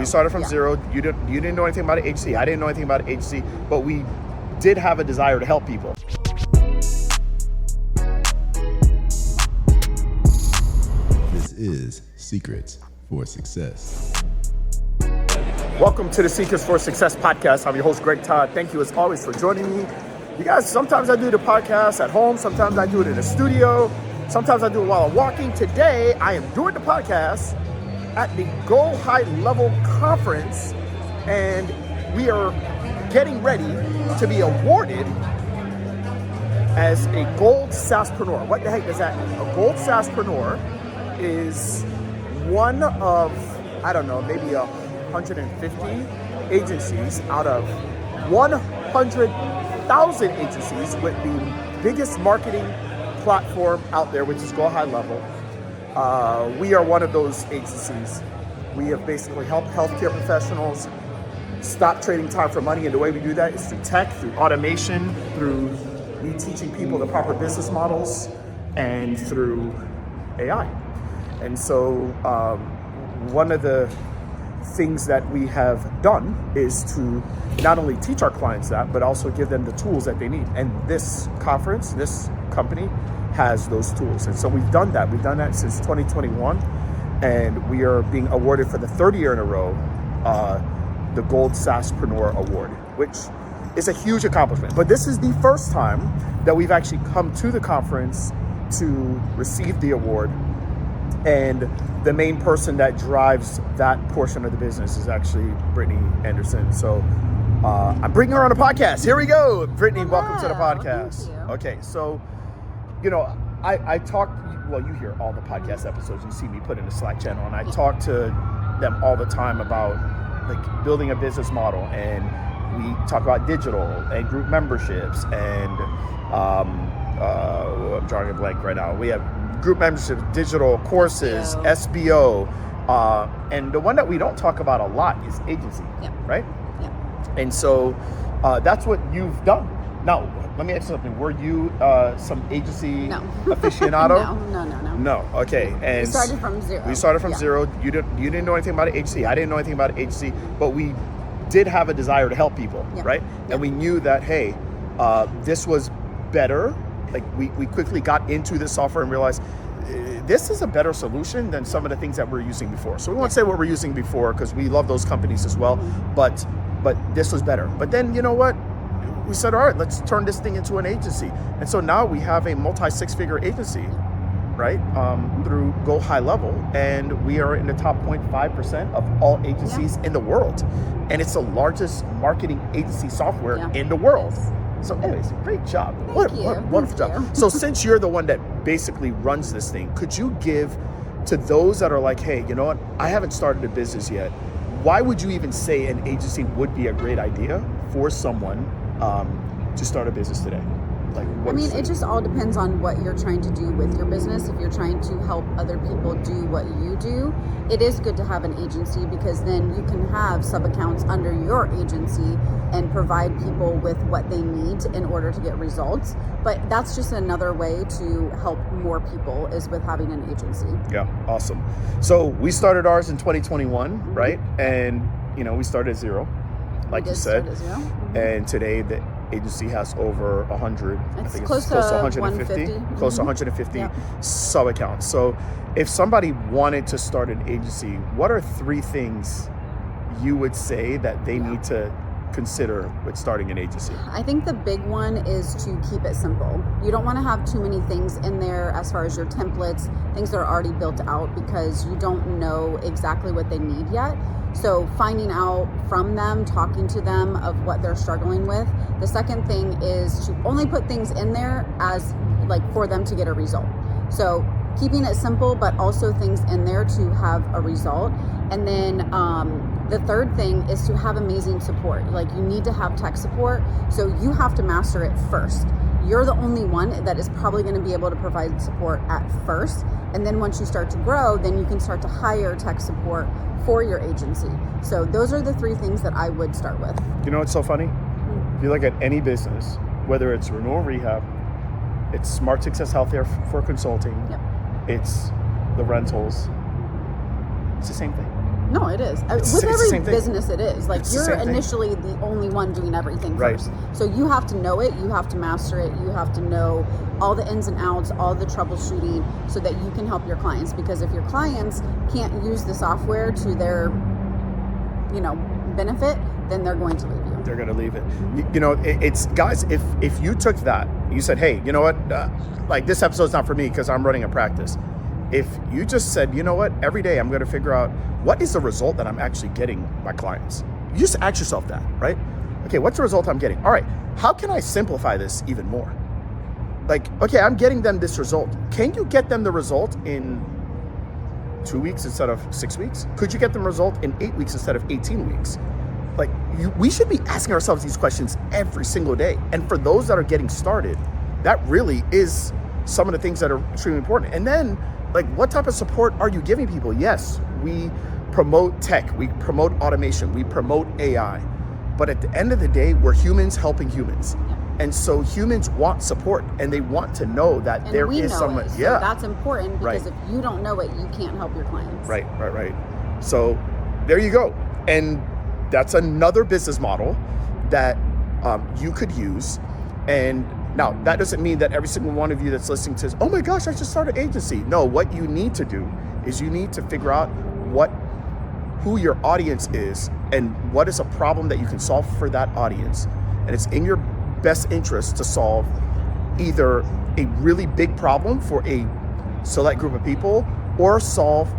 We started from zero. You didn't know anything about an agency. I didn't know anything about an agency, but we did have a desire to help people. This is Secrets for Success. Welcome to the Secrets for Success podcast. I'm your host, Greg Todd. Thank you as always for joining me. You guys, sometimes I do the podcast at home. Sometimes I do it in the studio. Sometimes I do it while I'm walking. Today, I am doing the podcast at the Gold High Level Conference, and we are getting ready to be awarded as a Gold Saaspreneur. What the heck does that mean? A Gold Saaspreneur is one of, I don't know, maybe 150 agencies out of 100,000 agencies with the biggest marketing platform out there, which is Gold High Level. We are one of those agencies. We have basically helped healthcare professionals stop trading time for money, and the way we do that is through tech, through automation, through me teaching people the proper business models, and through AI. And so one of the things that we have done is to not only teach our clients that, but also give them the tools that they need. And this conference, this company has those tools. And so we've done that. We've done that since 2021. And we are being awarded for the third year in a row, the Gold Saaspreneur Award, which is a huge accomplishment. But this is the first time that we've actually come to the conference to receive the award. And the main person that drives that portion of the business is actually Brittany Anderson. So I'm bringing her on the podcast. Here we go. Brittany, welcome to the podcast. Thank you. Okay, so, you know, I talk, well, you hear all the podcast episodes. You see me put in the Slack channel, and I talk to them all the time about like building a business model. And we talk about digital and group memberships. And I'm drawing a blank right now. We have group memberships, digital courses, SBO, and the one that we don't talk about a lot is agency, right? Yeah. And so that's what you've done. Now, let me ask you something. Were you some agency aficionado? No. No. Okay. And we started from zero. We started from zero. You didn't know anything about an agency. I didn't know anything about an agency, but we did have a desire to help people, right? And we knew that, hey, this was better. Like we quickly got into this software and realized this is a better solution than some of the things that we're using before. So we won't say what we're using before because we love those companies as well, but this was better. But then, you know what? We said, all right, let's turn this thing into an agency. And so now we have a multi-six-figure agency, right? Through Gold High Level, and we are in the top 0.5% of all agencies in the world. And it's the largest marketing agency software in the world. So anyways, great job. What a wonderful job. So since you're the one that basically runs this thing, could you give to those that are like, hey, you know what? I haven't started a business yet. Why would you even say an agency would be a great idea for someone to start a business today? Like, it just all depends on what you're trying to do with your business. If you're trying to help other people do what you do, it is good to have an agency because then you can have sub-accounts under your agency and provide people with what they need in order to get results. But that's just another way to help more people is with having an agency. Yeah, awesome. So we started ours in 2021, right? And, you know, we started at zero, like you said. And today the agency has over 100, I think it's close to 150, close to 150 sub-accounts. So if somebody wanted to start an agency, what are three things you would say that they need to consider with starting an agency? I think the big one is to keep it simple. You don't want to have too many things in there as far as your templates, things that are already built out because you don't know exactly what they need yet. So finding out from them, talking to them of what they're struggling with. The second thing is to only put things in there as like for them to get a result. So keeping it simple, but also things in there to have a result. And then the third thing is to have amazing support. Like you need to have tech support. So you have to master it first. You're the only one that is probably going to be able to provide support at first. And then once you start to grow, then you can start to hire tech support for your agency. So those are the three things that I would start with. You know what's so funny? If you look at any business, whether it's renewal rehab, it's Smart Success Healthcare for consulting, it's the rentals, it's the same thing. No, it is. It's With the every same thing. business, it is. Like, It's the you're same thing. initially the only one doing everything Right. first. So you have to know it, you have to master it, you have to know all the ins and outs, all the troubleshooting, so that you can help your clients. Because if your clients can't use the software to their, benefit, then they're going to leave you. They're going to leave it. It's guys, if you took that, you said, hey, you know what, like this episode's not for me because I'm running a practice. If you just said, you know what, every day I'm going to figure out what is the result that I'm actually getting my clients. You just ask yourself that, right? Okay, what's the result I'm getting? All right, how can I simplify this even more? Like, okay, I'm getting them this result. Can you get them the result in 2 weeks instead of 6 weeks? Could you get them a result in 8 weeks instead of 18 weeks? Like, we should be asking ourselves these questions every single day. And for those that are getting started, that really is some of the things that are extremely important. And then, like, what type of support are you giving people? Yes, we promote tech, we promote automation, we promote AI. But at the end of the day, we're humans helping humans. And so humans want support, and they want to know that And there we is know someone. it, so Yeah, that's important, because Right. if you don't know it, you can't help your clients. right. So there you go. And that's another business model that you could use. And now that doesn't mean that every single one of you that's listening says, oh my gosh, I just started an agency. No, what you need to do is you need to figure out who your audience is and what is a problem that you can solve for that audience. And it's in your best interest to solve either a really big problem for a select group of people or solve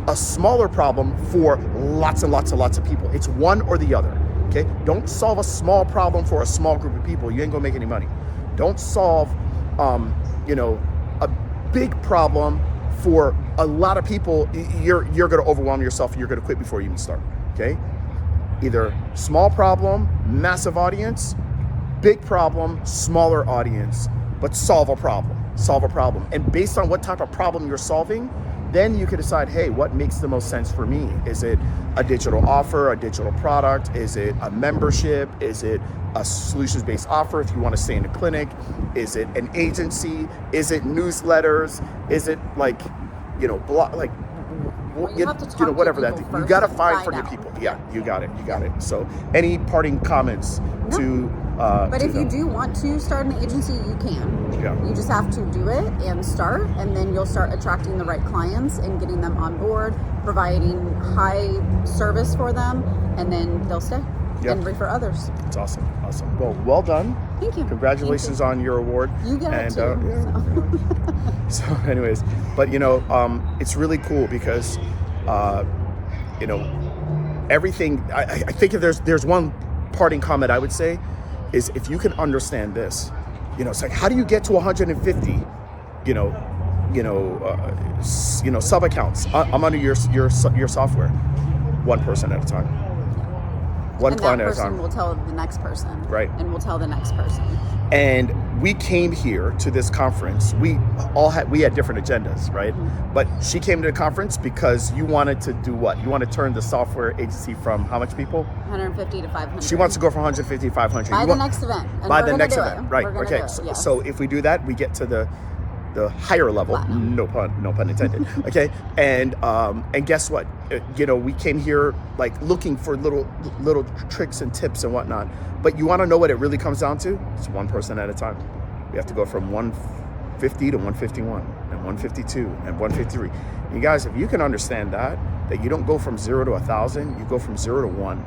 a smaller problem for lots and lots and lots of people. It's one or the other, okay? Don't solve a small problem for a small group of people. You ain't gonna make any money. Don't solve, a big problem for a lot of people. You're gonna overwhelm yourself and you're gonna quit before you even start, okay? Either small problem, massive audience, big problem, smaller audience, but solve a problem. And based on what type of problem you're solving, then you can decide, hey, what makes the most sense for me? Is it a digital offer, a digital product? Is it a membership? Is it a solutions-based offer if you want to stay in a clinic? Is it an agency? Is it newsletters? Is it like, You have to talk to whatever people that thing. You first got to and find find for your out. people. Yeah, you got it. So any parting comments to But to if you them? do want to start an agency, you can. Yeah. You just have to do it and start, and then you'll start attracting the right clients and getting them on board, providing high service for them, and then they'll stay and refer others. It's awesome. Well done. Thank you. Congratulations on your award. You get it And, too. So anyways, but it's really cool because everything. I think if there's one parting comment I would say is, if you can understand this, it's like, how do you get to 150 sub accounts? I'm under your software, one person at a time, one And client that at a person time. will tell the next person. Right. And will tell the next person. And we came here to this conference. We had different agendas, right? Mm-hmm. But she came to the conference because you wanted to do what? You want to turn the software agency from how much people? 150 to 500. She wants to go from 150 to 500. By the next event. And By we're the gonna next do event, it. right? We're gonna Okay. do it, yes. So if we do that, we get to the higher level. Platinum. No pun intended. Okay. And guess what? We came here like looking for little tricks and tips and whatnot. But you want to know what it really comes down to? It's one person at a time. We have to go from 150 to 151 and 152 and 153. You guys, if you can understand that you don't go from 0 to 1,000, you go from 0 to 1,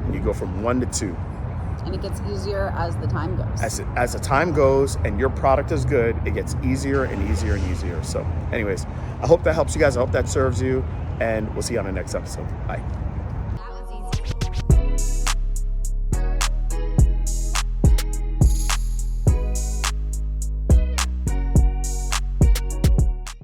and you go from 1 to 2. And it gets easier as the time goes. As the time goes and your product is good, it gets easier and easier and easier. So anyways, I hope that helps you guys. I hope that serves you, and we'll see you on the next episode. Bye.